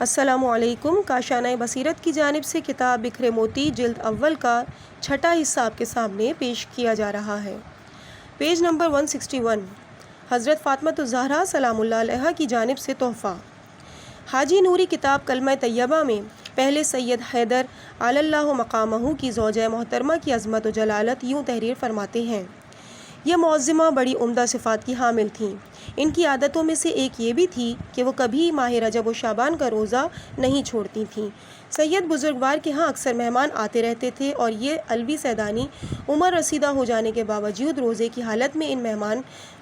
السلام علیکم۔ کاشانہ بصیرت کی جانب سے کتاب بکھرے موتی جلد اول کا چھٹا حصہ آپ کے سامنے پیش کیا جا رہا ہے۔ پیج نمبر 161، حضرت فاطمۃ الزہرا سلام اللہ علیہا کی جانب سے تحفہ۔ حاجی نوری کتاب کلمہ طیبہ میں پہلے سید حیدر علی اللہ مقامہ کی زوجہ محترمہ کی عظمت و جلالت یوں تحریر فرماتے ہیں: یہ معظمہ بڑی عمدہ صفات کی حامل تھیں۔ ان کی عادتوں میں سے ایک یہ بھی تھی کہ وہ کبھی ماہ رجب و شعبان کا روزہ نہیں چھوڑتی تھیں۔ سید بزرگوار کے ہاں اکثر مہمان آتے رہتے تھے اور یہ علوی سیدانی عمر رسیدہ ہو جانے کے باوجود روزے کی حالت میں ان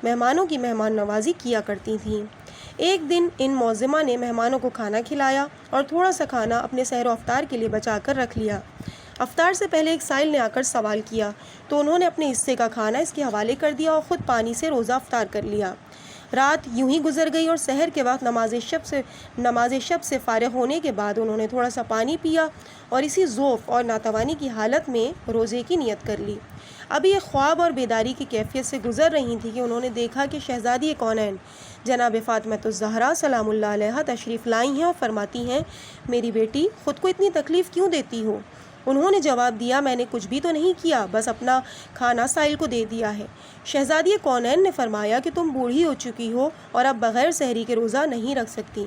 مہمانوں کی مہمان نوازی کیا کرتی تھیں۔ ایک دن ان معظمہ نے مہمانوں کو کھانا کھلایا اور تھوڑا سا کھانا اپنے سحر و افطار کے لیے بچا کر رکھ لیا۔ افطار سے پہلے ایک سائل نے آ کر سوال کیا تو انہوں نے اپنے حصے کا کھانا اس کے حوالے کر دیا اور خود پانی سے روزہ افطار کر لیا۔ رات یوں ہی گزر گئی اور سحر کے وقت نماز شب سے فارغ ہونے کے بعد انہوں نے تھوڑا سا پانی پیا اور اسی ضعف اور ناتوانی کی حالت میں روزے کی نیت کر لی۔ ابھی ایک خواب اور بیداری کی کیفیت سے گزر رہی تھی کہ انہوں نے دیکھا کہ شہزادی کونین جناب فاطمۃ الزہرا سلام اللہ علیہا تشریف لائی ہیں اور فرماتی ہیں: میری بیٹی، خود کو اتنی تکلیف کیوں دیتی ہو؟ انہوں نے جواب دیا: میں نے کچھ بھی تو نہیں کیا، بس اپنا کھانا سائل کو دے دیا ہے۔ شہزادی کونین نے فرمایا کہ تم بوڑھی ہو چکی ہو اور اب بغیر سحری کے روزہ نہیں رکھ سکتی،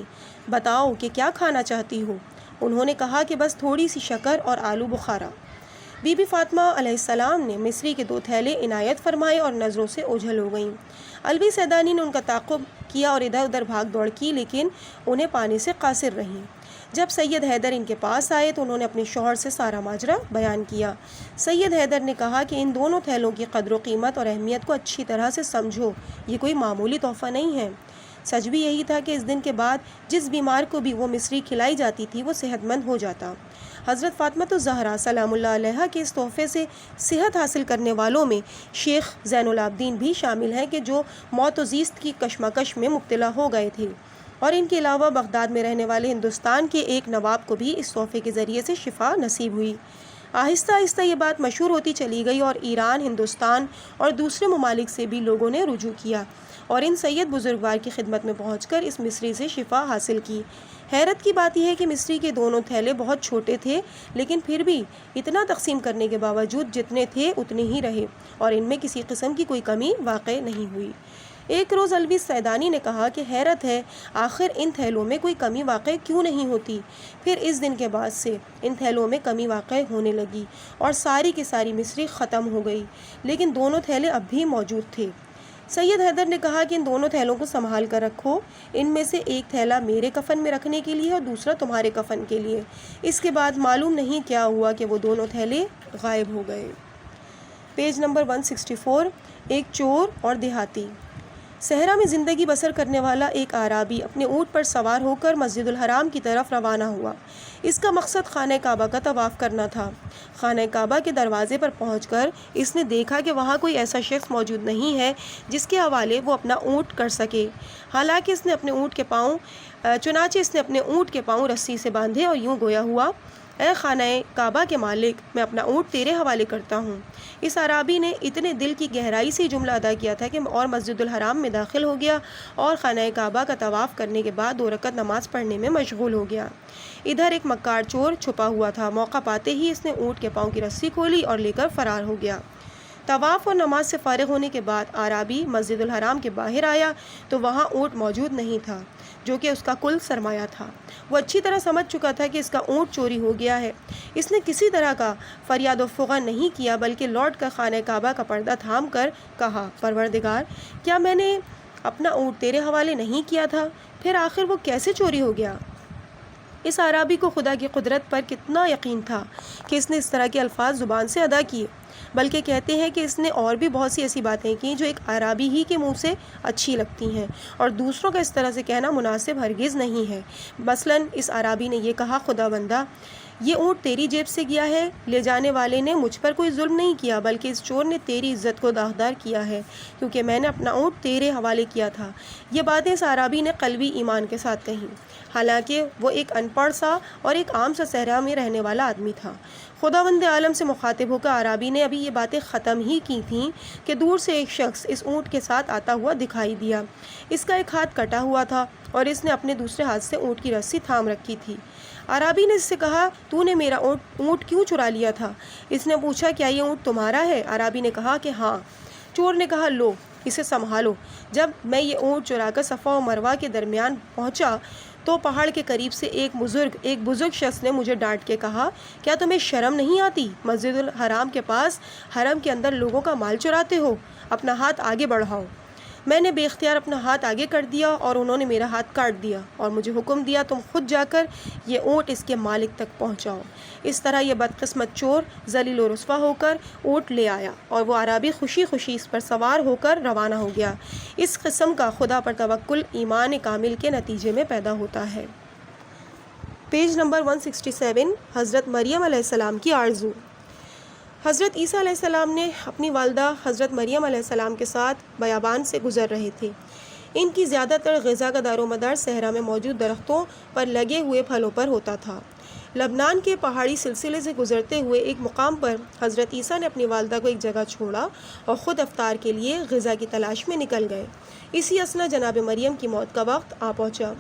بتاؤ کہ کیا کھانا چاہتی ہو؟ انہوں نے کہا کہ بس تھوڑی سی شکر اور آلو بخارا۔ بی بی فاطمہ علیہ السلام نے مصری کے 2 تھیلے عنایت فرمائے اور نظروں سے اوجھل ہو گئیں۔ علوی سیدانی نے ان کا تعاقب کیا اور ادھر ادھر بھاگ دوڑ کی، لیکن انہیں پانے سے قاصر رہیں۔ جب سید حیدر ان کے پاس آئے تو انہوں نے اپنے شوہر سے سارا ماجرا بیان کیا۔ سید حیدر نے کہا کہ ان دونوں تھیلوں کی قدر و قیمت اور اہمیت کو اچھی طرح سے سمجھو، یہ کوئی معمولی تحفہ نہیں ہے۔ سچ بھی یہی تھا کہ اس دن کے بعد جس بیمار کو بھی وہ مصری کھلائی جاتی تھی وہ صحت مند ہو جاتا۔ حضرت فاطمۃ الزہرا سلام اللہ علیہا کے اس تحفے سے صحت حاصل کرنے والوں میں شیخ زین العابدین بھی شامل ہیں کہ جو موت و زیست کی کشمکش میں مبتلا ہو گئے تھے، اور ان کے علاوہ بغداد میں رہنے والے ہندوستان کے ایک نواب کو بھی اس تحفے کے ذریعے سے شفا نصیب ہوئی۔ آہستہ آہستہ یہ بات مشہور ہوتی چلی گئی اور ایران، ہندوستان اور دوسرے ممالک سے بھی لوگوں نے رجوع کیا اور ان سید بزرگوار کی خدمت میں پہنچ کر اس مصری سے شفا حاصل کی۔ حیرت کی بات یہ ہے کہ مصری کے دونوں تھیلے بہت چھوٹے تھے، لیکن پھر بھی اتنا تقسیم کرنے کے باوجود جتنے تھے اتنے ہی رہے اور ان میں کسی قسم کی کوئی کمی واقع نہیں ہوئی۔ ایک روز علوی سیدانی نے کہا کہ حیرت ہے، آخر ان تھیلوں میں کوئی کمی واقع کیوں نہیں ہوتی؟ پھر اس دن کے بعد سے ان تھیلوں میں کمی واقع ہونے لگی اور ساری کی ساری مصری ختم ہو گئی، لیکن دونوں تھیلے اب بھی موجود تھے۔ سید حیدر نے کہا کہ ان دونوں تھیلوں کو سنبھال کر رکھو، ان میں سے ایک تھیلا میرے کفن میں رکھنے کے لیے اور دوسرا تمہارے کفن کے لیے۔ اس کے بعد معلوم نہیں کیا ہوا کہ وہ دونوں تھیلے غائب ہو گئے۔ پیج نمبر 164، ایک چور اور دیہاتی۔ صحرا میں زندگی بسر کرنے والا ایک اعرابی اپنے اونٹ پر سوار ہو کر مسجد الحرام کی طرف روانہ ہوا۔ اس کا مقصد خانہ کعبہ کا طواف کرنا تھا۔ خانہ کعبہ کے دروازے پر پہنچ کر اس نے دیکھا کہ وہاں کوئی ایسا شخص موجود نہیں ہے جس کے حوالے وہ اپنا اونٹ کر سکے۔ چنانچہ اس نے اپنے اونٹ کے پاؤں رسی سے باندھے اور یوں گویا ہوا: اے خانہ کعبہ کے مالک، میں اپنا اونٹ تیرے حوالے کرتا ہوں۔ اس اعرابی نے اتنے دل کی گہرائی سے جملہ ادا کیا تھا کہ اور مسجد الحرام میں داخل ہو گیا اور خانہ کعبہ کا طواف کرنے کے بعد 2 رکعت نماز پڑھنے میں مشغول ہو گیا۔ ادھر ایک مکار چور چھپا ہوا تھا، موقع پاتے ہی اس نے اونٹ کے پاؤں کی رسی کھولی اور لے کر فرار ہو گیا۔ طواف اور نماز سے فارغ ہونے کے بعد اعرابی مسجد الحرام کے باہر آیا تو وہاں اونٹ موجود نہیں تھا جو کہ اس کا کل سرمایہ تھا۔ وہ اچھی طرح سمجھ چکا تھا کہ اس کا اونٹ چوری ہو گیا ہے۔ اس نے کسی طرح کا فریاد و فغاں نہیں کیا بلکہ لوٹ کر خانہ کعبہ کا پردہ تھام کر کہا: پروردگار، کیا میں نے اپنا اونٹ تیرے حوالے نہیں کیا تھا؟ پھر آخر وہ کیسے چوری ہو گیا؟ اس اعرابی کو خدا کی قدرت پر کتنا یقین تھا کہ اس نے اس طرح کے الفاظ زبان سے ادا کیے، بلکہ کہتے ہیں کہ اس نے اور بھی بہت سی ایسی باتیں کی جو ایک اعرابی ہی کے منہ سے اچھی لگتی ہیں اور دوسروں کا اس طرح سے کہنا مناسب ہرگز نہیں ہے۔ مثلاً اس اعرابی نے یہ کہا: خدا بندہ، یہ اونٹ تیری جیب سے گیا ہے، لے جانے والے نے مجھ پر کوئی ظلم نہیں کیا بلکہ اس چور نے تیری عزت کو داغدار کیا ہے کیونکہ میں نے اپنا اونٹ تیرے حوالے کیا تھا۔ یہ باتیں اس اعرابی نے قلبی ایمان کے ساتھ کہیں، حالانکہ وہ ایک ان پڑھ سا اور ایک عام سا صحرا میں رہنے والا آدمی تھا۔ خداوند عالم سے مخاطب ہو کر عرابی نے ابھی یہ باتیں ختم ہی کی تھیں کہ دور سے ایک شخص اس اونٹ کے ساتھ آتا ہوا دکھائی دیا۔ اس کا ایک ہاتھ کٹا ہوا تھا اور اس نے اپنے دوسرے ہاتھ سے اونٹ کی رسی تھام رکھی تھی۔ عرابی نے اس سے کہا، تو نے میرا اونٹ کیوں چرا لیا تھا؟ اس نے پوچھا، کیا یہ اونٹ تمہارا ہے؟ عرابی نے کہا کہ ہاں۔ چور نے کہا، لو اسے سنبھالو۔ جب میں یہ اونٹ چرا کر صفا و مروہ کے درمیان پہنچا تو پہاڑ کے قریب سے ایک بزرگ شخص نے مجھے ڈانٹ کے کہا، کیا تمہیں شرم نہیں آتی؟ مسجد الحرام کے پاس حرم کے اندر لوگوں کا مال چراتے ہو، اپنا ہاتھ آگے بڑھاؤ۔ میں نے بے اختیار اپنا ہاتھ آگے کر دیا اور انہوں نے میرا ہاتھ کاٹ دیا اور مجھے حکم دیا، تم خود جا کر یہ اونٹ اس کے مالک تک پہنچاؤ۔ اس طرح یہ بدقسمت چور ذلیل و رسوا ہو کر اونٹ لے آیا اور وہ عرابی خوشی خوشی اس پر سوار ہو کر روانہ ہو گیا۔ اس قسم کا خدا پر توکل ایمان کامل کے نتیجے میں پیدا ہوتا ہے۔ پیج نمبر 167، حضرت مریم علیہ السلام کی آرزو۔ حضرت عیسیٰ علیہ السلام نے اپنی والدہ حضرت مریم علیہ السلام کے ساتھ بیابان سے گزر رہے تھے۔ ان کی زیادہ تر غذا کا دار و مدار صحرا میں موجود درختوں پر لگے ہوئے پھلوں پر ہوتا تھا۔ لبنان کے پہاڑی سلسلے سے گزرتے ہوئے ایک مقام پر حضرت عیسیٰ نے اپنی والدہ کو ایک جگہ چھوڑا اور خود افطار کے لیے غذا کی تلاش میں نکل گئے۔ اسی اثنا جناب مریم کی موت کا وقت آ پہنچا۔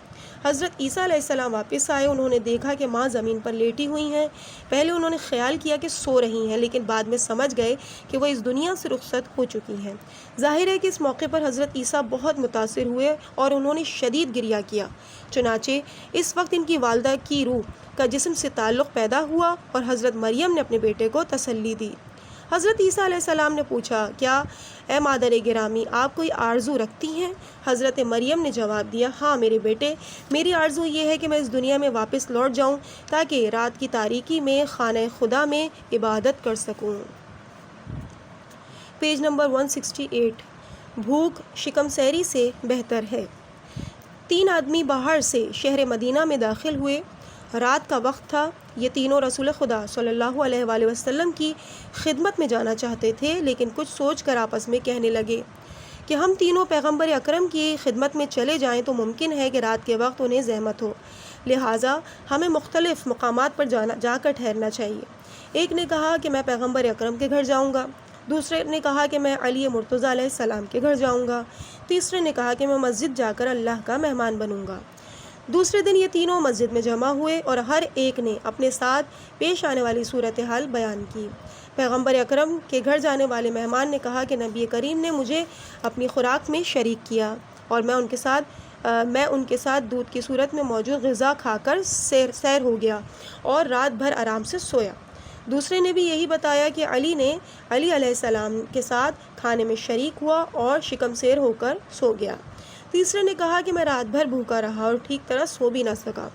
حضرت عیسیٰ علیہ السلام واپس آئے۔ انہوں نے دیکھا کہ ماں زمین پر لیٹی ہوئی ہیں۔ پہلے انہوں نے خیال کیا کہ سو رہی ہیں، لیکن بعد میں سمجھ گئے کہ وہ اس دنیا سے رخصت ہو چکی ہیں۔ ظاہر ہے کہ اس موقع پر حضرت عیسیٰ بہت متاثر ہوئے اور انہوں نے شدید گریہ کیا۔ چنانچہ اس وقت ان کی والدہ کی روح کا جسم سے تعلق پیدا ہوا اور حضرت مریم نے اپنے بیٹے کو تسلی دی۔ حضرت عیسیٰ علیہ السلام نے پوچھا، کیا اے مادر گرامی آپ کوئی آرزو رکھتی ہیں؟ حضرت مریم نے جواب دیا، ہاں میرے بیٹے، میری آرزو یہ ہے کہ میں اس دنیا میں واپس لوٹ جاؤں تاکہ رات کی تاریکی میں خانہ خدا میں عبادت کر سکوں۔ پیج نمبر 168، بھوک شکم سیری سے بہتر ہے۔ 3 آدمی باہر سے شہر مدینہ میں داخل ہوئے۔ رات کا وقت تھا۔ یہ تینوں رسول خدا صلی اللہ علیہ وآلہ وسلم کی خدمت میں جانا چاہتے تھے، لیکن کچھ سوچ کر آپس میں کہنے لگے کہ ہم تینوں پیغمبر اکرم کی خدمت میں چلے جائیں تو ممکن ہے کہ رات کے وقت انہیں زحمت ہو، لہٰذا ہمیں مختلف مقامات پر جا کر ٹھہرنا چاہیے۔ ایک نے کہا کہ میں پیغمبر اکرم کے گھر جاؤں گا، دوسرے نے کہا کہ میں علی مرتضیٰ علیہ السلام کے گھر جاؤں گا، تیسرے نے کہا کہ میں مسجد جا کر اللہ کا مہمان بنوں گا۔ دوسرے دن یہ تینوں مسجد میں جمع ہوئے اور ہر ایک نے اپنے ساتھ پیش آنے والی صورتحال بیان کی۔ پیغمبر اکرم کے گھر جانے والے مہمان نے کہا کہ نبی کریم نے مجھے اپنی خوراک میں شریک کیا اور میں ان کے ساتھ دودھ کی صورت میں موجود غذا کھا کر سیر ہو گیا اور رات بھر آرام سے سویا۔ دوسرے نے بھی یہی بتایا کہ علی علیہ السلام کے ساتھ کھانے میں شریک ہوا اور شکم سیر ہو کر سو گیا۔ تیسرے نے کہا کہ میں رات بھر بھوکا رہا اور ٹھیک طرح سو بھی نہ سکا۔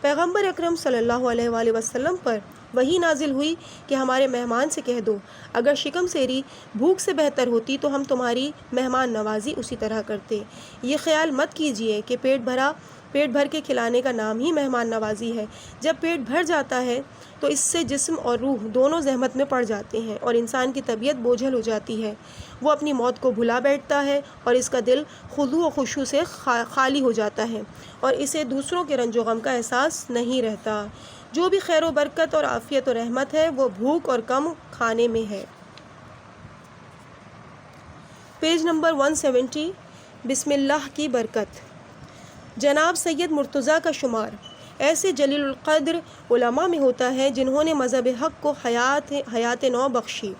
پیغمبر اکرم صلی اللہ علیہ وآلہ وسلم پر وحی نازل ہوئی کہ ہمارے مہمان سے کہہ دو، اگر شکم سیری بھوک سے بہتر ہوتی تو ہم تمہاری مہمان نوازی اسی طرح کرتے۔ یہ خیال مت کیجیے کہ پیٹ بھر کے کھلانے کا نام ہی مہمان نوازی ہے۔ جب پیٹ بھر جاتا ہے تو اس سے جسم اور روح دونوں زحمت میں پڑ جاتے ہیں اور انسان کی طبیعت بوجھل ہو جاتی ہے۔ وہ اپنی موت کو بھلا بیٹھتا ہے اور اس کا دل خضوع و خشوع سے خالی ہو جاتا ہے اور اسے دوسروں کے رنج و غم کا احساس نہیں رہتا۔ جو بھی خیر و برکت اور عافیت و رحمت ہے وہ بھوک اور کم کھانے میں ہے۔ پیج نمبر 170، بسم اللہ کی برکت۔ جناب سید مرتضیٰ کا شمار ایسے جلیل القدر علماء میں ہوتا ہے جنہوں نے مذہب حق کو حیات نو بخشی۔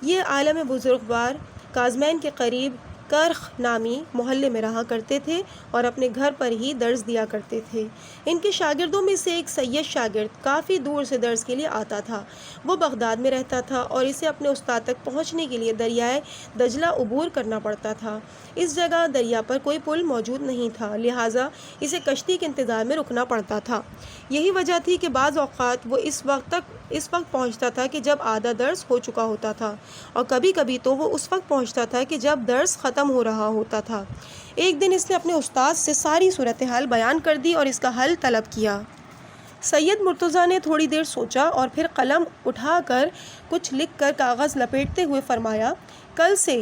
یہ عالم بزرگوار کاظمین کے قریب کرخ نامی محلے میں رہا کرتے تھے اور اپنے گھر پر ہی درس دیا کرتے تھے۔ ان کے شاگردوں میں سے ایک سید شاگرد کافی دور سے درس کے لیے آتا تھا۔ وہ بغداد میں رہتا تھا اور اسے اپنے استاد تک پہنچنے کے لیے دریائے دجلہ عبور کرنا پڑتا تھا۔ اس جگہ دریا پر کوئی پل موجود نہیں تھا، لہٰذا اسے کشتی کے انتظار میں رکنا پڑتا تھا۔ یہی وجہ تھی کہ بعض اوقات وہ اس وقت پہنچتا تھا کہ جب آدھا درس ہو چکا ہوتا تھا اور کبھی کبھی تو وہ اس وقت پہنچتا تھا کہ جب درس ختم ہو رہا ہوتا تھا۔ ایک دن اس نے اپنے استاد سے ساری صورتحال بیان کر دی اور اس کا حل طلب کیا۔ سید مرتضیٰ نے تھوڑی دیر سوچا اور پھر قلم اٹھا کر کچھ لکھ کر کاغذ لپیٹتے ہوئے فرمایا، کل سے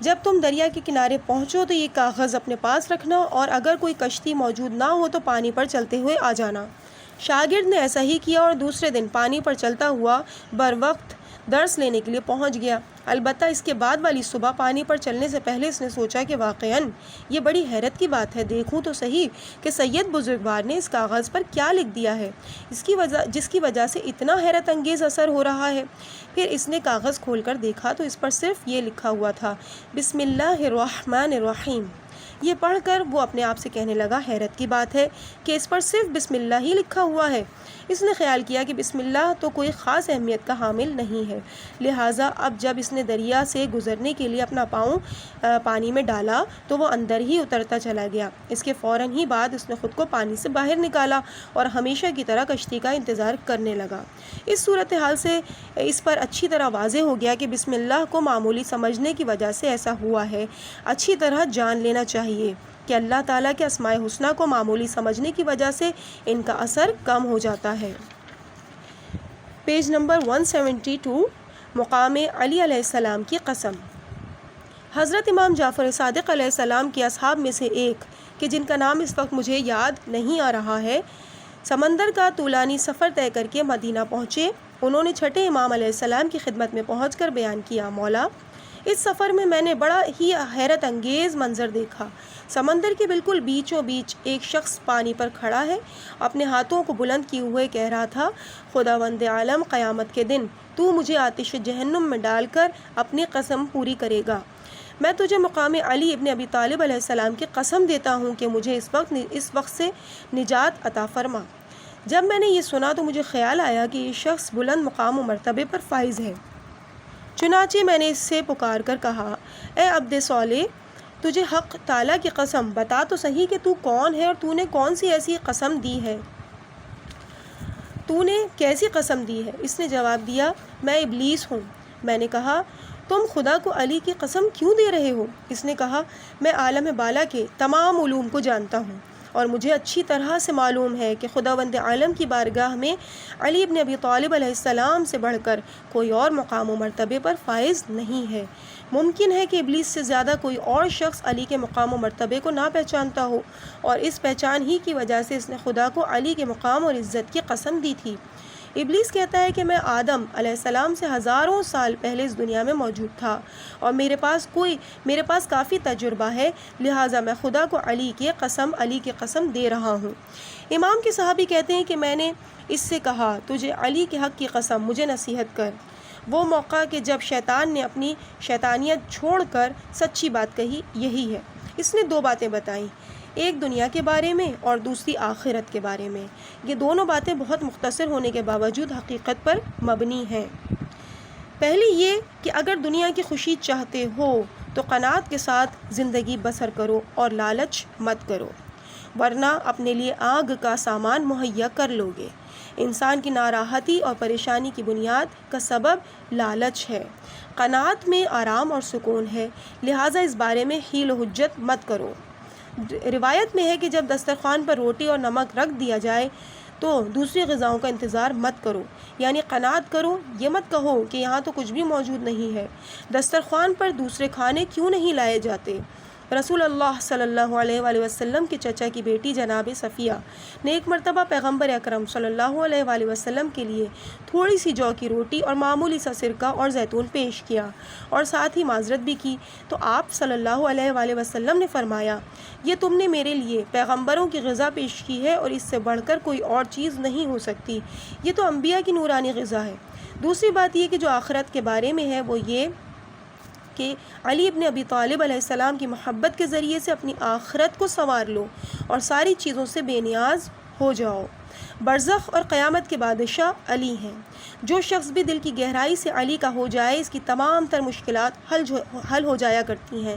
جب تم دریا کے کنارے پہنچو تو یہ کاغذ اپنے پاس رکھنا اور اگر کوئی کشتی موجود نہ ہو تو پانی پر چلتے ہوئے آ جانا۔ شاگرد نے ایسا ہی کیا اور دوسرے دن پانی پر چلتا ہوا بروقت درس لینے کے لیے پہنچ گیا۔ البتہ اس کے بعد والی صبح پانی پر چلنے سے پہلے اس نے سوچا کہ واقعاً یہ بڑی حیرت کی بات ہے، دیکھوں تو صحیح کہ سید بزرگوار نے اس کاغذ پر کیا لکھ دیا ہے جس کی وجہ سے اتنا حیرت انگیز اثر ہو رہا ہے۔ پھر اس نے کاغذ کھول کر دیکھا تو اس پر صرف یہ لکھا ہوا تھا، بسم اللہ الرحمن الرحیم۔ یہ پڑھ کر وہ اپنے آپ سے کہنے لگا، حیرت کی بات ہے کہ اس پر صرف بسم اللہ ہی لکھا ہوا ہے۔ اس نے خیال کیا کہ بسم اللہ تو کوئی خاص اہمیت کا حامل نہیں ہے، لہٰذا اب جب اس نے دریا سے گزرنے کے لیے اپنا پاؤں پانی میں ڈالا تو وہ اندر ہی اترتا چلا گیا۔ اس کے فوراً ہی بعد اس نے خود کو پانی سے باہر نکالا اور ہمیشہ کی طرح کشتی کا انتظار کرنے لگا۔ اس صورتحال سے اس پر اچھی طرح واضح ہو گیا کہ بسم اللہ کو معمولی سمجھنے کی وجہ سے ایسا ہوا ہے۔ اچھی طرح جان لینا چاہیے کہ اللہ تعالیٰ کے اسماء الحسنی کو معمولی سمجھنے کی وجہ سے ان کا اثر کم ہو جاتا ہے۔ پیج نمبر 172، مقام علی علیہ السلام کی قسم۔ حضرت امام جعفر صادق علیہ السلام کے اصحاب میں سے ایک کہ جن کا نام اس وقت مجھے یاد نہیں آ رہا ہے، سمندر کا طولانی سفر طے کر کے مدینہ پہنچے۔ انہوں نے چھٹے امام علیہ السلام کی خدمت میں پہنچ کر بیان کیا، مولا اس سفر میں میں نے بڑا ہی حیرت انگیز منظر دیکھا۔ سمندر کے بالکل بیچوں بیچ ایک شخص پانی پر کھڑا ہے، اپنے ہاتھوں کو بلند کیے ہوئے کہہ رہا تھا، خداوند عالم قیامت کے دن تو مجھے آتش جہنم میں ڈال کر اپنی قسم پوری کرے گا۔ میں تجھے مقام علی ابن ابی طالب علیہ السلام کی قسم دیتا ہوں کہ مجھے اس وقت سے نجات عطا فرما۔ جب میں نے یہ سنا تو مجھے خیال آیا کہ یہ شخص بلند مقام و مرتبے پر فائز ہے، چنانچہ میں نے اس سے پکار کر کہا، اے عبد صالح، تجھے حق تعالیٰ کی قسم بتا تو صحیح کہ تو کون ہے اور تو نے کون سی ایسی قسم دی ہے، تو نے کیسی قسم دی ہے؟ اس نے جواب دیا، میں ابلیس ہوں۔ میں نے کہا، تم خدا کو علی کی قسم کیوں دے رہے ہو؟ اس نے کہا، میں عالم بالا کے تمام علوم کو جانتا ہوں اور مجھے اچھی طرح سے معلوم ہے کہ خداوند عالم کی بارگاہ میں علی ابن ابی طالب علیہ السلام سے بڑھ کر کوئی اور مقام و مرتبے پر فائز نہیں ہے۔ ممکن ہے کہ ابلیس سے زیادہ کوئی اور شخص علی کے مقام و مرتبے کو نہ پہچانتا ہو، اور اس پہچان ہی کی وجہ سے اس نے خدا کو علی کے مقام اور عزت کی قسم دی تھی۔ ابلیس کہتا ہے کہ میں آدم علیہ السلام سے ہزاروں سال پہلے اس دنیا میں موجود تھا اور میرے پاس کافی تجربہ ہے، لہٰذا میں خدا کو علی کی قسم دے رہا ہوں۔ امام کے صحابی کہتے ہیں کہ میں نے اس سے کہا، تجھے علی کے حق کی قسم، مجھے نصیحت کر۔ وہ موقع کہ جب شیطان نے اپنی شیطانیت چھوڑ کر سچی بات کہی یہی ہے۔ اس نے دو باتیں بتائیں، ایک دنیا کے بارے میں اور دوسری آخرت کے بارے میں۔ یہ دونوں باتیں بہت مختصر ہونے کے باوجود حقیقت پر مبنی ہیں۔ پہلی یہ کہ اگر دنیا کی خوشی چاہتے ہو تو قناعت کے ساتھ زندگی بسر کرو اور لالچ مت کرو، ورنہ اپنے لیے آگ کا سامان مہیا کر لو گے۔ انسان کی ناراحتی اور پریشانی کی بنیاد کا سبب لالچ ہے۔ قناعت میں آرام اور سکون ہے، لہٰذا اس بارے میں حیل و حجت مت کرو۔ روایت میں ہے کہ جب دسترخوان پر روٹی اور نمک رکھ دیا جائے تو دوسری غذاؤں کا انتظار مت کرو، یعنی قناعت کرو، یہ مت کہو کہ یہاں تو کچھ بھی موجود نہیں ہے، دسترخوان پر دوسرے کھانے کیوں نہیں لائے جاتے۔ رسول اللہ صلی اللہ علیہ وآلہ وسلم کے چچا کی بیٹی جناب صفیہ نے ایک مرتبہ پیغمبر اکرم صلی اللہ علیہ وآلہ وسلم کے لیے تھوڑی سی جو کی روٹی اور معمولی سا سرکہ اور زیتون پیش کیا اور ساتھ ہی معذرت بھی کی، تو آپ صلی اللہ علیہ وآلہ وسلم نے فرمایا، یہ تم نے میرے لیے پیغمبروں کی غذا پیش کی ہے اور اس سے بڑھ کر کوئی اور چیز نہیں ہو سکتی، یہ تو انبیاء کی نورانی غذا ہے۔ دوسری بات یہ کہ جو آخرت کے بارے میں ہے وہ یہ کہ علی ابن ابی طالب علیہ السلام کی محبت کے ذریعے سے اپنی آخرت کو سنوار لو اور ساری چیزوں سے بے نیاز ہو جاؤ۔ برزخ اور قیامت کے بادشاہ علی ہیں۔ جو شخص بھی دل کی گہرائی سے علی کا ہو جائے، اس کی تمام تر مشکلات حل ہو جایا کرتی ہیں۔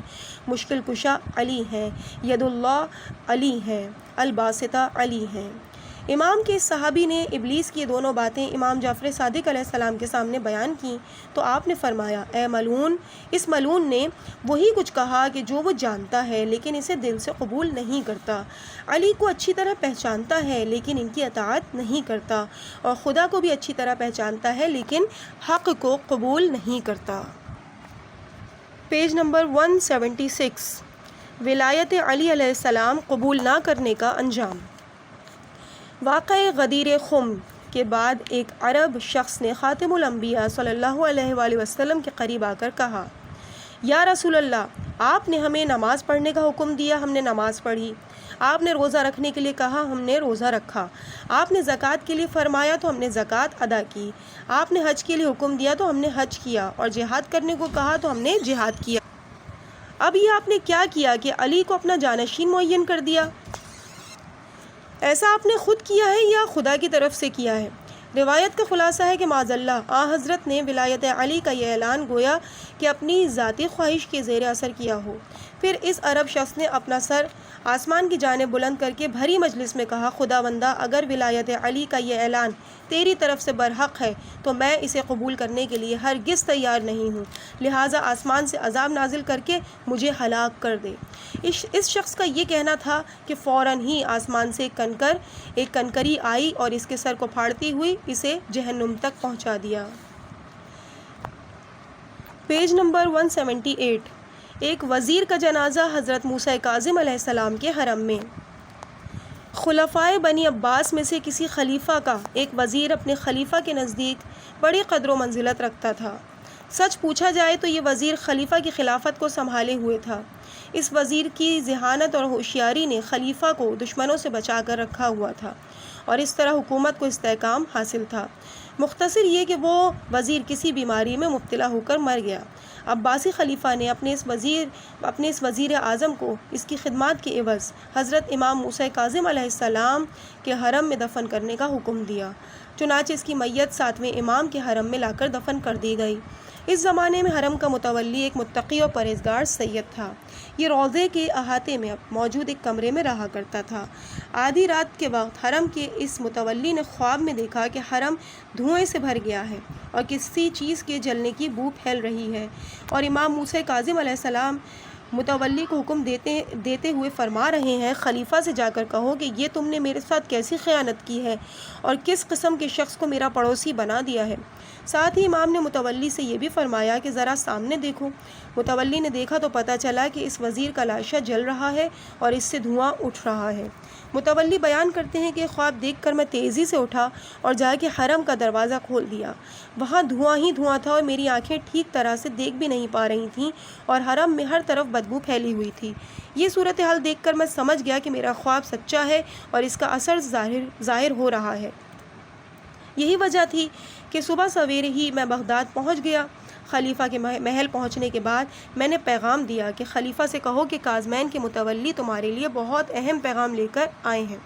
مشکل کشا علی ہیں، ید اللہ علی ہیں، الباسطہ علی ہیں۔ امام کے اس صحابی نے ابلیس کی یہ دونوں باتیں امام جعفر صادق علیہ السلام کے سامنے بیان کی تو آپ نے فرمایا، اے ملعون، اس ملعون نے وہی کچھ کہا کہ جو وہ جانتا ہے لیکن اسے دل سے قبول نہیں کرتا، علی کو اچھی طرح پہچانتا ہے لیکن ان کی اطاعت نہیں کرتا، اور خدا کو بھی اچھی طرح پہچانتا ہے لیکن حق کو قبول نہیں کرتا۔ پیج نمبر 176، ولایت علی علیہ السلام قبول نہ کرنے کا انجام۔ واقعہ غدیر خم کے بعد ایک عرب شخص نے خاتم الانبیاء صلی اللہ علیہ وآلہ وسلم کے قریب آ کر کہا، یا رسول اللہ، آپ نے ہمیں نماز پڑھنے کا حکم دیا، ہم نے نماز پڑھی۔ آپ نے روزہ رکھنے کے لیے کہا، ہم نے روزہ رکھا۔ آپ نے زکوٰۃ کے لیے فرمایا تو ہم نے زکوٰۃ ادا کی۔ آپ نے حج کے لیے حکم دیا تو ہم نے حج کیا، اور جہاد کرنے کو کہا تو ہم نے جہاد کیا۔ اب یہ آپ نے کیا کیا کہ علی کو اپنا جانشین معین کر دیا؟ ایسا آپ نے خود کیا ہے یا خدا کی طرف سے کیا ہے؟ روایت کا خلاصہ ہے کہ معاذ اللہ حضرت نے ولایت علی کا یہ اعلان گویا کہ اپنی ذاتی خواہش کے زیر اثر کیا ہو۔ پھر اس عرب شخص نے اپنا سر آسمان کی جانب بلند کر کے بھری مجلس میں کہا، خدا بندہ، اگر ولایت علی کا یہ اعلان تیری طرف سے برحق ہے تو میں اسے قبول کرنے کے لیے ہرگز تیار نہیں ہوں، لہٰذا آسمان سے عذاب نازل کر کے مجھے ہلاک کر دے۔ اس شخص کا یہ کہنا تھا کہ فوراً ہی آسمان سے ایک کنکری آئی اور اس کے سر کو پھاڑتی ہوئی اسے جہنم تک پہنچا دیا۔ Page number 178۔ ایک وزیر کا جنازہ حضرت موسیٰ کاظم علیہ السلام کے حرم میں۔ خلفائے بنی عباس میں سے کسی خلیفہ کا ایک وزیر اپنے خلیفہ کے نزدیک بڑی قدر و منزلت رکھتا تھا۔ سچ پوچھا جائے تو یہ وزیر خلیفہ کی خلافت کو سنبھالے ہوئے تھا۔ اس وزیر کی ذہانت اور ہوشیاری نے خلیفہ کو دشمنوں سے بچا کر رکھا ہوا تھا، اور اس طرح حکومت کو استحکام حاصل تھا۔ مختصر یہ کہ وہ وزیر کسی بیماری میں مبتلا ہو کر مر گیا۔ عباسی خلیفہ نے اپنے اس وزیر اعظم کو اس کی خدمات کے عوض حضرت امام موسیٰ کاظم علیہ السلام کے حرم میں دفن کرنے کا حکم دیا۔ چنانچہ اس کی میت 7ویں امام کے حرم میں لا کر دفن کر دی گئی۔ اس زمانے میں حرم کا متولی ایک متقی اور پرہیزگار سید تھا۔ یہ روضے کے احاطے میں موجود ایک کمرے میں رہا کرتا تھا۔ آدھی رات کے وقت حرم کے اس متولی نے خواب میں دیکھا کہ حرم دھوئیں سے بھر گیا ہے اور کسی چیز کے جلنے کی بو پھیل رہی ہے، اور امام موسیٰ کاظم علیہ السلام متولی کو حکم دیتے ہوئے فرما رہے ہیں، خلیفہ سے جا کر کہو کہ یہ تم نے میرے ساتھ کیسی خیانت کی ہے اور کس قسم کے شخص کو میرا پڑوسی بنا دیا ہے۔ ساتھ ہی امام نے متولی سے یہ بھی فرمایا کہ ذرا سامنے دیکھو۔ متولی نے دیکھا تو پتہ چلا کہ اس وزیر کا لاشا جل رہا ہے اور اس سے دھواں اٹھ رہا ہے۔ متولی بیان کرتے ہیں کہ خواب دیکھ کر میں تیزی سے اٹھا اور جا کے حرم کا دروازہ کھول دیا۔ وہاں دھواں ہی دھواں تھا اور میری آنکھیں ٹھیک طرح سے دیکھ بھی نہیں پا رہی تھیں، اور حرم میں ہر طرف بدبو پھیلی ہوئی تھی۔ یہ صورتحال دیکھ کر میں سمجھ گیا کہ میرا خواب سچا ہے اور اس کا اثر ظاہر ہو رہا ہے۔ یہی وجہ تھی کہ صبح سویرے ہی میں بغداد پہنچ گیا۔ خلیفہ کے محل پہنچنے کے بعد میں نے پیغام دیا کہ خلیفہ سے کہو کہ کاظمین کے متولی تمہارے لیے بہت اہم پیغام لے کر آئے ہیں۔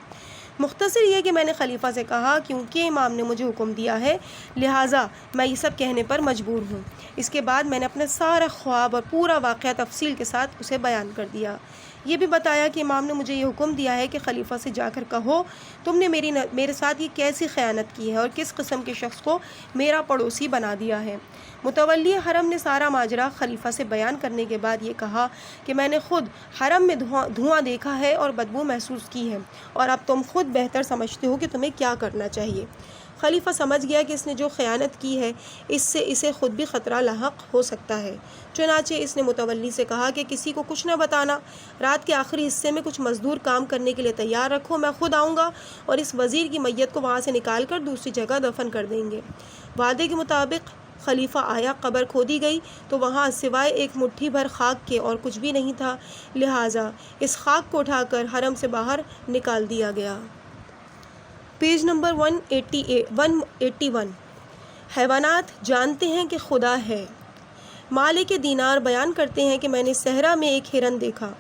مختصر یہ کہ میں نے خلیفہ سے کہا کیونکہ امام نے مجھے حکم دیا ہے، لہٰذا میں یہ سب کہنے پر مجبور ہوں۔ اس کے بعد میں نے اپنا سارا خواب اور پورا واقعہ تفصیل کے ساتھ اسے بیان کر دیا۔ یہ بھی بتایا کہ امام نے مجھے یہ حکم دیا ہے کہ خلیفہ سے جا کر کہو تم نے میرے ساتھ یہ کیسی خیانت کی ہے اور کس قسم کے شخص کو میرا پڑوسی بنا دیا ہے۔ متولی حرم نے سارا ماجرا خلیفہ سے بیان کرنے کے بعد یہ کہا کہ میں نے خود حرم میں دھواں دیکھا ہے اور بدبو محسوس کی ہے، اور اب تم خود بہتر سمجھتے ہو کہ تمہیں کیا کرنا چاہیے۔ خلیفہ سمجھ گیا کہ اس نے جو خیانت کی ہے اس سے اسے خود بھی خطرہ لاحق ہو سکتا ہے۔ چنانچہ اس نے متولی سے کہا کہ کسی کو کچھ نہ بتانا، رات کے آخری حصے میں کچھ مزدور کام کرنے کے لیے تیار رکھو، میں خود آؤں گا اور اس وزیر کی میت کو وہاں سے نکال کر دوسری جگہ دفن کر دیں گے۔ وعدے کے مطابق خلیفہ آیا، قبر کھودی گئی تو وہاں سوائے ایک مٹھی بھر خاک کے اور کچھ بھی نہیں تھا، لہٰذا اس خاک کو اٹھا کر حرم سے باہر نکال دیا گیا۔ Page number 181۔ حیوانات جانتے ہیں کہ خدا ہے۔ مالک دینار بیان کرتے ہیں کہ میں نے صحرا میں ایک ہرن دیکھا۔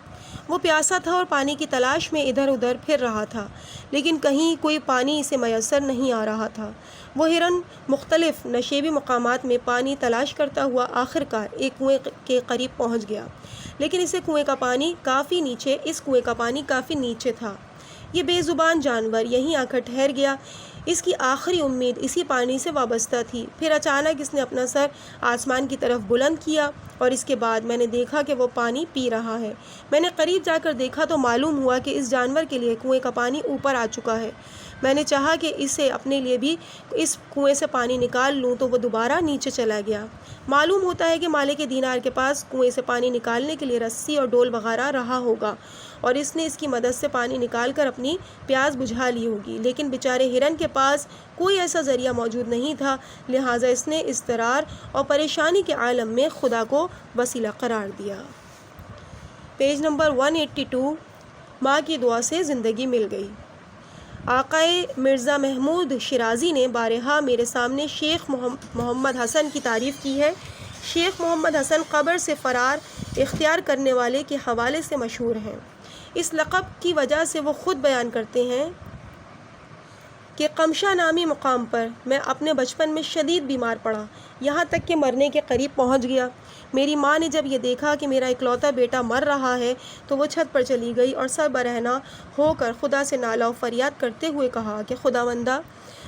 وہ پیاسا تھا اور پانی کی تلاش میں ادھر ادھر پھر رہا تھا، لیکن کہیں کوئی پانی اسے میسر نہیں آ رہا تھا۔ وہ ہرن مختلف نشیبی مقامات میں پانی تلاش کرتا ہوا آخرکار ایک کنویں کے قریب پہنچ گیا، لیکن اس کنویں کا پانی کافی نیچے تھا۔ یہ بے زبان جانور یہیں آ کر ٹھہر گیا۔ اس کی آخری امید اسی پانی سے وابستہ تھی۔ پھر اچانک اس نے اپنا سر آسمان کی طرف بلند کیا اور اس کے بعد میں نے دیکھا کہ وہ پانی پی رہا ہے۔ میں نے قریب جا کر دیکھا تو معلوم ہوا کہ اس جانور کے لیے کنویں کا پانی اوپر آ چکا ہے۔ میں نے چاہا کہ اسے اپنے لیے بھی اس کنویں سے پانی نکال لوں تو وہ دوبارہ نیچے چلا گیا۔ معلوم ہوتا ہے کہ مالک دینار کے پاس کنویں سے پانی نکالنے کے لیے رسی اور ڈول وغیرہ رہا ہوگا اور اس نے اس کی مدد سے پانی نکال کر اپنی پیاس بجھا لی ہوگی، لیکن بیچارے ہرن کے پاس کوئی ایسا ذریعہ موجود نہیں تھا، لہٰذا اس نے اضطرار اور پریشانی کے عالم میں خدا کو وسیلہ قرار دیا۔ پیج نمبر 182، ماں کی دعا سے زندگی مل گئی۔ آقائے مرزا محمود شیرازی نے بارہا میرے سامنے شیخ محمد حسن کی تعریف کی ہے۔ شیخ محمد حسن قبر سے فرار اختیار کرنے والے کے حوالے سے مشہور ہیں۔ اس لقب کی وجہ سے وہ خود بیان کرتے ہیں کہ قمشہ نامی مقام پر میں اپنے بچپن میں شدید بیمار پڑا، یہاں تک کہ مرنے کے قریب پہنچ گیا۔ میری ماں نے جب یہ دیکھا کہ میرا اکلوتا بیٹا مر رہا ہے تو وہ چھت پر چلی گئی اور سر برہنہ ہو کر خدا سے نالا و فریاد کرتے ہوئے کہا کہ خداوندا،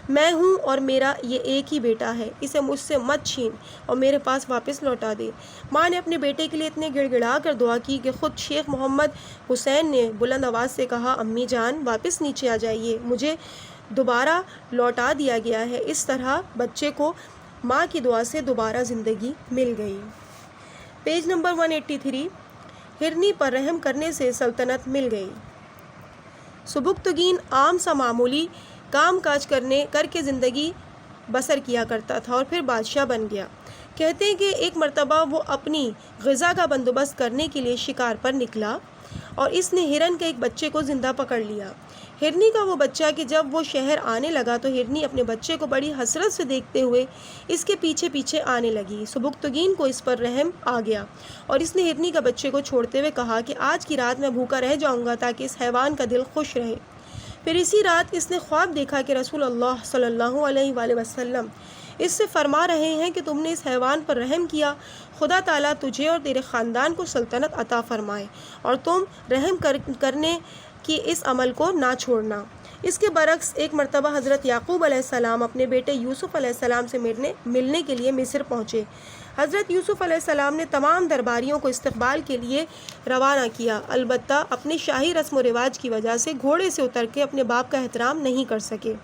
میں ہوں اور میرا یہ ایک ہی بیٹا ہے، اسے مجھ سے مت چھین اور میرے پاس واپس لوٹا دے۔ ماں نے اپنے بیٹے کے لیے اتنے گڑ گڑا کر دعا کی کہ خود شیخ محمد حسین نے بلند آواز سے کہا، امی جان واپس نیچے آ جائیے، مجھے دوبارہ لوٹا دیا گیا ہے۔ اس طرح بچے کو ماں کی دعا سے دوبارہ زندگی مل گئی۔ پیج نمبر 183، ہرنی پر رحم کرنے سے سلطنت مل گئی۔ سبکتگین عام سا معمولی کام کاج کر کے زندگی بسر کیا کرتا تھا اور پھر بادشاہ بن گیا۔ کہتے ہیں کہ ایک مرتبہ وہ اپنی غذا کا بندوبست کرنے کے لیے شکار پر نکلا اور اس نے ہرن کے ایک بچے کو زندہ پکڑ لیا۔ ہرنی کا وہ بچہ کہ جب وہ شہر آنے لگا تو ہرنی اپنے بچے کو بڑی حسرت سے دیکھتے ہوئے اس کے پیچھے پیچھے آنے لگی۔ سبکتگین کو اس پر رحم آ گیا اور اس نے ہرنی کا بچے کو چھوڑتے ہوئے کہا کہ آج کی رات میں بھوکا رہ جاؤں گا تاکہ اس حیوان کا دل خوش رہے۔ پھر اسی رات اس نے خواب دیکھا کہ رسول اللہ صلی اللہ علیہ وآلہ وسلم اس سے فرما رہے ہیں کہ تم نے اس حیوان پر رحم کیا، خدا تعالیٰ تجھے اور تیرے خاندان کو سلطنت عطا فرمائے اور تم رحم کرنے کی اس عمل کو نہ چھوڑنا۔ اس کے برعکس ایک مرتبہ حضرت یعقوب علیہ السلام اپنے بیٹے یوسف علیہ السلام سے ملنے کے لیے مصر پہنچے۔ حضرت یوسف علیہ السلام نے تمام درباریوں کو استقبال کے لیے روانہ کیا، البتہ اپنی شاہی رسم و رواج کی وجہ سے گھوڑے سے اتر کے اپنے باپ کا احترام نہیں کر سکے۔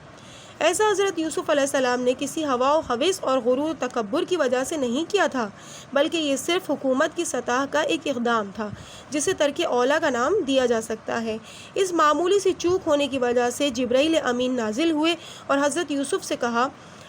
ایسا حضرت یوسف علیہ السلام نے کسی ہوا و ہوس اور غرور و تکبر کی وجہ سے نہیں کیا تھا، بلکہ یہ صرف حکومت کی سطح کا ایک اقدام تھا جسے ترک اولیٰ کا نام دیا جا سکتا ہے۔ اس معمولی سی چوک ہونے کی وجہ سے جبرائیل امین نازل ہوئے اور حضرت یوسف سے کہا،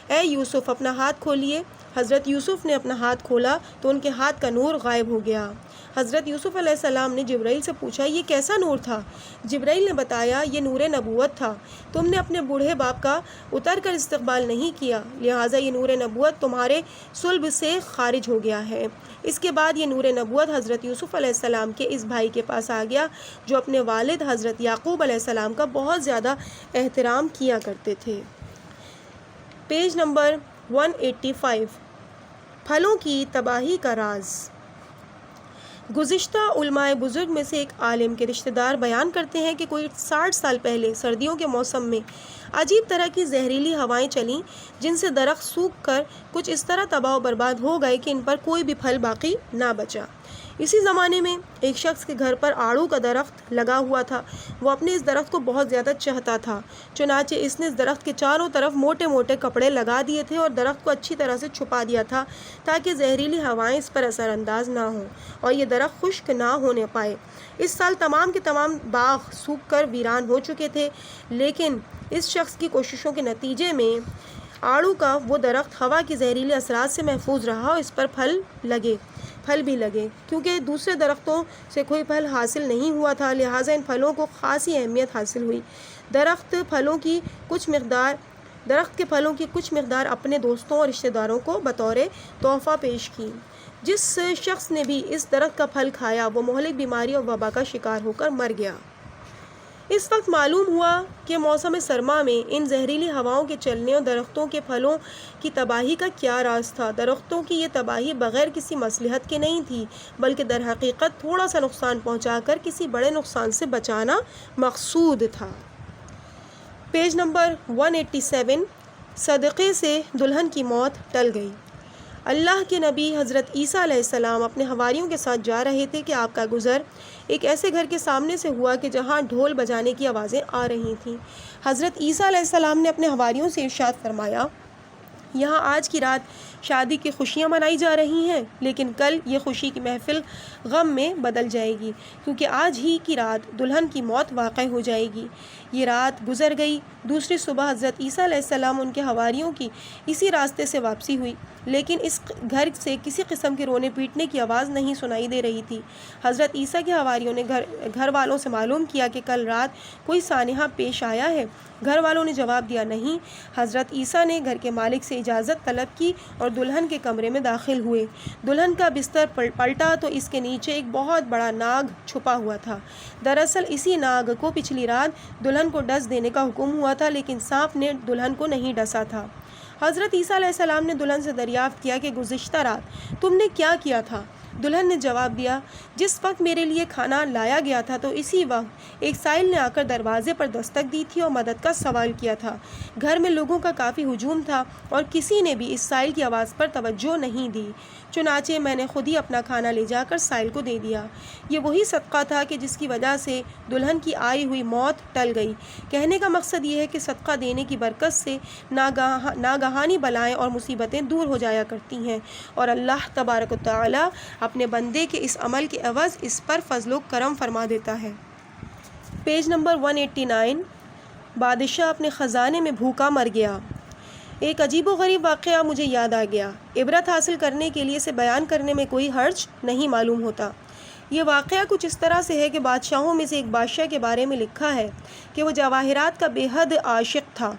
اے یوسف اپنا ہاتھ کھولیے۔ حضرت یوسف نے اپنا ہاتھ کھولا تو ان کے ہاتھ کا نور غائب ہو گیا۔ حضرت یوسف علیہ السلام نے جبرائیل سے پوچھا، یہ کیسا نور تھا؟ جبرائیل نے بتایا، یہ نور نبوت تھا، تم نے اپنے بوڑھے باپ کا اتر کر استقبال نہیں کیا، لہٰذا یہ نور نبوت تمہارے صلب سے خارج ہو گیا ہے۔ اس کے بعد یہ نور نبوت حضرت یوسف علیہ السلام کے اس بھائی کے پاس آ گیا جو اپنے والد حضرت یعقوب علیہ السلام کا بہت زیادہ احترام کیا کرتے تھے۔ پیج نمبر 185، پھلوں کی تباہی کا راز۔ گزشتہ علماء بزرگ میں سے ایک عالم کے رشتہ دار بیان کرتے ہیں کہ کوئی 60 سال پہلے سردیوں کے موسم میں عجیب طرح کی زہریلی ہوائیں چلیں جن سے درخت سوکھ کر کچھ اس طرح تباہ و برباد ہو گئے کہ ان پر کوئی بھی پھل باقی نہ بچا۔ اسی زمانے میں ایک شخص کے گھر پر آڑو کا درخت لگا ہوا تھا۔ وہ اپنے اس درخت کو بہت زیادہ چاہتا تھا، چنانچہ اس نے اس درخت کے چاروں طرف موٹے موٹے کپڑے لگا دیے تھے اور درخت کو اچھی طرح سے چھپا دیا تھا تاکہ زہریلی ہوائیں اس پر اثر انداز نہ ہوں اور یہ درخت خشک نہ ہونے پائے۔ اس سال تمام کے تمام باغ سوکھ کر ویران ہو چکے تھے، لیکن اس شخص کی کوششوں کے نتیجے میں آڑو کا وہ درخت ہوا کے زہریلے اثرات سے محفوظ رہا اور اس پر پھل بھی لگے۔ کیونکہ دوسرے درختوں سے کوئی پھل حاصل نہیں ہوا تھا، لہٰذا ان پھلوں کو خاصی اہمیت حاصل ہوئی۔ درخت کے پھلوں کی کچھ مقدار اپنے دوستوں اور رشتہ داروں کو بطور تحفہ پیش کی۔ جس شخص نے بھی اس درخت کا پھل کھایا وہ مہلک بیماری اور وبا کا شکار ہو کر مر گیا۔ اس وقت معلوم ہوا کہ موسم سرما میں ان زہریلی ہواؤں کے چلنے اور درختوں کے پھلوں کی تباہی کا کیا راز تھا۔ درختوں کی یہ تباہی بغیر کسی مصلحت کے نہیں تھی، بلکہ در حقیقت تھوڑا سا نقصان پہنچا کر کسی بڑے نقصان سے بچانا مقصود تھا۔ پیج نمبر 187، صدقے سے دلہن کی موت ٹل گئی۔ اللہ کے نبی حضرت عیسیٰ علیہ السلام اپنے حواریوں کے ساتھ جا رہے تھے کہ آپ کا گزر ایک ایسے گھر کے سامنے سے ہوا کہ جہاں ڈھول بجانے کی آوازیں آ رہی تھیں۔ حضرت عیسیٰ علیہ السلام نے اپنے حواریوں سے ارشاد فرمایا، یہاں آج کی رات شادی کی خوشیاں منائی جا رہی ہیں، لیکن کل یہ خوشی کی محفل غم میں بدل جائے گی، کیونکہ آج ہی کی رات دلہن کی موت واقع ہو جائے گی۔ یہ رات گزر گئی۔ دوسری صبح حضرت عیسیٰ علیہ السلام ان کے حواریوں کی اسی راستے سے واپسی ہوئی، لیکن اس گھر سے کسی قسم کے رونے پیٹنے کی آواز نہیں سنائی دے رہی تھی۔ حضرت عیسیٰ کے حواریوں نے گھر والوں سے معلوم کیا کہ کل رات کوئی سانحہ پیش آیا ہے۔ گھر والوں نے جواب دیا، نہیں۔ حضرت عیسیٰ نے گھر کے مالک سے اجازت طلب کی اور دلہن کے کمرے میں داخل ہوئے۔ دلہن کا بستر پلٹا تو اس کے نیچے ایک بہت بڑا ناگ چھپا ہوا تھا۔ دراصل اسی ناگ کو پچھلی رات دلہن کو ڈس دینے کا حکم ہوا تھا، لیکن سانپ نے دلہن کو نہیں ڈسا تھا۔ حضرت عیسیٰ علیہ السلام نے دلہن سے دریافت کیا کہ گزشتہ رات تم نے کیا کیا تھا؟ دلہن نے جواب دیا، جس وقت میرے لیے کھانا لایا گیا تھا تو اسی وقت ایک سائل نے آ کر دروازے پر دستک دی تھی اور مدد کا سوال کیا تھا۔ گھر میں لوگوں کا کافی ہجوم تھا اور کسی نے بھی اس سائل کی آواز پر توجہ نہیں دی، چنانچہ میں نے خود ہی اپنا کھانا لے جا کر سائل کو دے دیا۔ یہ وہی صدقہ تھا کہ جس کی وجہ سے دلہن کی آئی ہوئی موت ٹل گئی۔ کہنے کا مقصد یہ ہے کہ صدقہ دینے کی برکت سے ناگہانی بلائیں اور مصیبتیں دور ہو جایا کرتی ہیں، اور اللہ تبارک و تعالی اپنے بندے کے اس عمل کے عوض اس پر فضل و کرم فرما دیتا ہے۔ پیج نمبر 189، بادشاہ اپنے خزانے میں بھوکا مر گیا۔ ایک عجیب و غریب واقعہ مجھے یاد آ گیا۔ عبرت حاصل کرنے کے لیے اسے بیان کرنے میں کوئی حرج نہیں معلوم ہوتا۔ یہ واقعہ کچھ اس طرح سے ہے کہ بادشاہوں میں سے ایک بادشاہ کے بارے میں لکھا ہے کہ وہ جواہرات کا بے حد عاشق تھا۔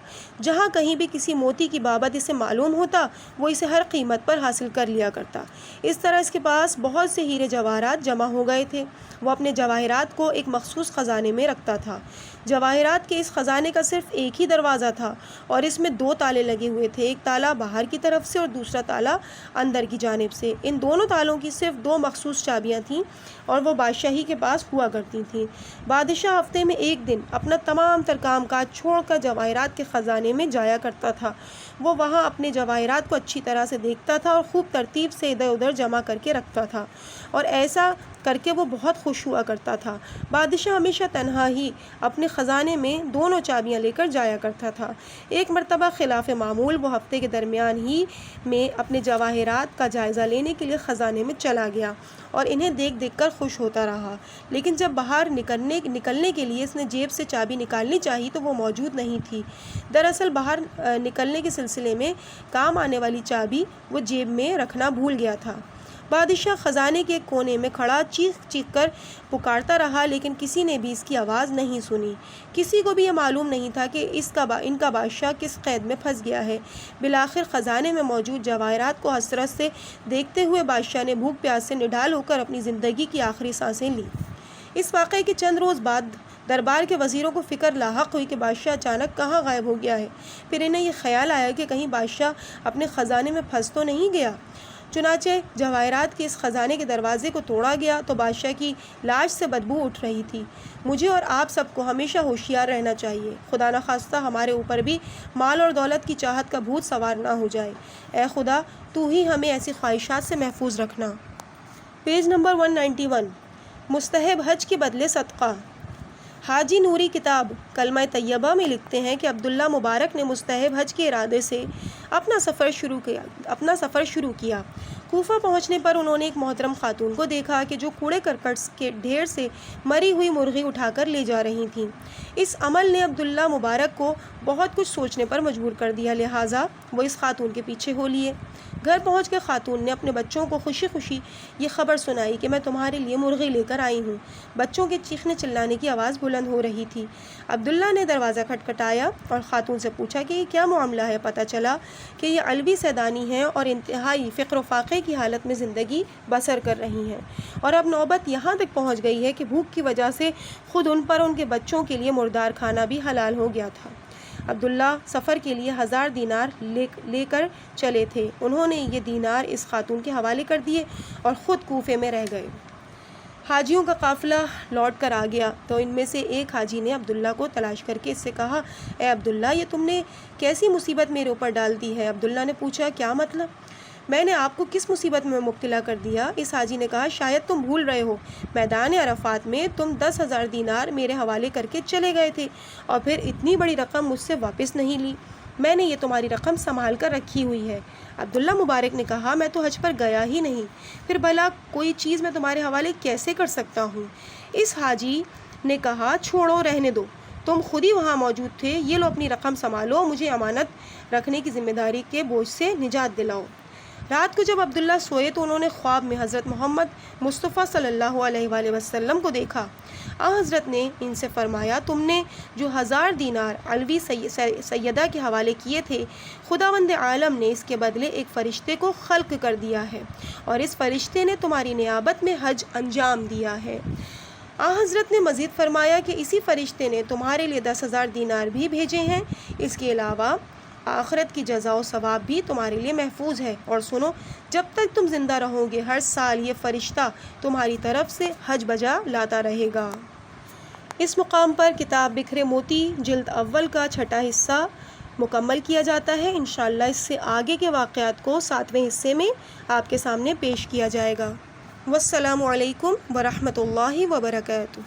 جہاں کہیں بھی کسی موتی کی بابت اسے معلوم ہوتا، وہ اسے ہر قیمت پر حاصل کر لیا کرتا۔ اس طرح اس کے پاس بہت سے ہیرے جواہرات جمع ہو گئے تھے۔ وہ اپنے جواہرات کو ایک مخصوص خزانے میں رکھتا تھا۔ جواہرات کے اس خزانے کا صرف ایک ہی دروازہ تھا اور اس میں 2 تالے لگے ہوئے تھے، ایک تالا باہر کی طرف سے اور دوسرا تالا اندر کی جانب سے۔ ان دونوں تالوں کی صرف 2 مخصوص چابیاں تھیں اور وہ بادشاہی کے پاس ہوا کرتی تھیں۔ بادشاہ ہفتے میں ایک دن اپنا تمام تر کام کاج چھوڑ کر جواہرات کے خزانے میں جایا کرتا تھا۔ وہ وہاں اپنے جواہرات کو اچھی طرح سے دیکھتا تھا اور خوب ترتیب سے ادھر ادھر جمع کر کے رکھتا تھا، اور ایسا کر کے وہ بہت خوش ہوا کرتا تھا۔ بادشاہ ہمیشہ تنہا ہی اپنے خزانے میں دونوں چابیاں لے کر جایا کرتا تھا۔ ایک مرتبہ خلاف معمول وہ ہفتے کے درمیان ہی میں اپنے جواہرات کا جائزہ لینے کے لیے خزانے میں چلا گیا اور انہیں دیکھ دیکھ کر خوش ہوتا رہا، لیکن جب باہر نکلنے کے لیے اس نے جیب سے چابی نکالنی چاہی تو وہ موجود نہیں تھی۔ دراصل باہر نکلنے کے سلسلے میں کام آنے والی چابی وہ جیب میں رکھنا بھول گیا تھا۔ بادشاہ خزانے کے کونے میں کھڑا چیخ چیخ کر پکارتا رہا، لیکن کسی نے بھی اس کی آواز نہیں سنی۔ کسی کو بھی یہ معلوم نہیں تھا کہ ان کا بادشاہ کس قید میں پھنس گیا ہے۔ بالآخر خزانے میں موجود جواہرات کو حسرت سے دیکھتے ہوئے بادشاہ نے بھوک پیاس سے نڈال ہو کر اپنی زندگی کی آخری سانسیں لیں۔ اس واقعے کے چند روز بعد دربار کے وزیروں کو فکر لاحق ہوئی کہ بادشاہ اچانک کہاں غائب ہو گیا ہے۔ پھر انہیں یہ خیال آیا کہ کہیں بادشاہ اپنے خزانے میں پھنس تو نہیں گیا۔ چنانچہ جواہرات کے اس خزانے کے دروازے کو توڑا گیا تو بادشاہ کی لاش سے بدبو اٹھ رہی تھی۔ مجھے اور آپ سب کو ہمیشہ ہوشیار رہنا چاہیے، خدا نخواستہ ہمارے اوپر بھی مال اور دولت کی چاہت کا بھوت سوار نہ ہو جائے۔ اے خدا، تو ہی ہمیں ایسی خواہشات سے محفوظ رکھنا۔ پیج نمبر 191، مستحب حج کے بدلے صدقہ۔ حاجی نوری کتاب کلمہ طیبہ میں لکھتے ہیں کہ عبداللہ مبارک نے مستحب حج کے ارادے سے اپنا سفر شروع کیا۔ کوفہ پہنچنے پر انہوں نے ایک محترم خاتون کو دیکھا کہ جو کوڑے کرکٹ کے ڈھیر سے مری ہوئی مرغی اٹھا کر لے جا رہی تھیں۔ اس عمل نے عبداللہ مبارک کو بہت کچھ سوچنے پر مجبور کر دیا، لہٰذا وہ اس خاتون کے پیچھے ہو لیے۔ گھر پہنچ کے خاتون نے اپنے بچوں کو خوشی خوشی یہ خبر سنائی کہ میں تمہارے لیے مرغی لے کر آئی ہوں۔ بچوں کے چیخنے چلانے کی آواز بلند ہو رہی تھی۔ عبداللہ نے دروازہ کھٹکھٹایا اور خاتون سے پوچھا کہ یہ کیا معاملہ ہے۔ پتہ چلا کہ یہ علوی سیدانی ہیں اور انتہائی فقر و فاقے کی حالت میں زندگی بسر کر رہی ہیں، اور اب نوبت یہاں تک پہنچ گئی ہے کہ بھوک کی وجہ سے خود ان پر اور ان کے بچوں کے لیے مردار کھانا بھی حلال ہو گیا تھا۔ عبداللہ سفر کے لیے 1000 دینار لے کر چلے تھے۔ انہوں نے یہ دینار اس خاتون کے حوالے کر دیے اور خود کوفے میں رہ گئے۔ حاجیوں کا قافلہ لوٹ کر آ گیا تو ان میں سے ایک حاجی نے عبداللہ کو تلاش کر کے اس سے کہا، اے عبداللہ، یہ تم نے کیسی مصیبت میرے اوپر ڈال دی ہے؟ عبداللہ نے پوچھا، کیا مطلب؟ میں نے آپ کو کس مصیبت میں مبتلا کر دیا؟ اس حاجی نے کہا شاید تم بھول رہے ہو، میدان عرفات میں تم 10,000 دینار میرے حوالے کر کے چلے گئے تھے اور پھر اتنی بڑی رقم مجھ سے واپس نہیں لی۔ میں نے یہ تمہاری رقم سنبھال کر رکھی ہوئی ہے۔ عبداللہ مبارک نے کہا میں تو حج پر گیا ہی نہیں، پھر بھلا کوئی چیز میں تمہارے حوالے کیسے کر سکتا ہوں؟ اس حاجی نے کہا چھوڑو، رہنے دو، تم خود ہی وہاں موجود تھے، یہ لو اپنی رقم سنبھالو، مجھے امانت رکھنے کی ذمہ داری کے بوجھ سے نجات دلاؤ۔ رات کو جب عبداللہ سوئے تو انہوں نے خواب میں حضرت محمد مصطفیٰ صلی اللہ علیہ وآلہ وسلم کو دیکھا۔ حضرت نے ان سے فرمایا تم نے جو 1000 دینار علوی سیدہ کے حوالے کیے تھے، خداوند عالم نے اس کے بدلے ایک فرشتے کو خلق کر دیا ہے اور اس فرشتے نے تمہاری نیابت میں حج انجام دیا ہے۔ حضرت نے مزید فرمایا کہ اسی فرشتے نے تمہارے لیے 10,000 دینار بھی بھیجے ہیں، اس کے علاوہ آخرت کی جزا و ثواب بھی تمہارے لیے محفوظ ہے، اور سنو جب تک تم زندہ رہو گے ہر سال یہ فرشتہ تمہاری طرف سے حج بجا لاتا رہے گا۔ اس مقام پر کتاب بکھرے موتی جلد اول کا 6واں حصہ مکمل کیا جاتا ہے۔ انشاءاللہ اس سے آگے کے واقعات کو 7ویں حصے میں آپ کے سامنے پیش کیا جائے گا۔ والسلام علیکم ورحمۃ اللہ وبرکاتہ۔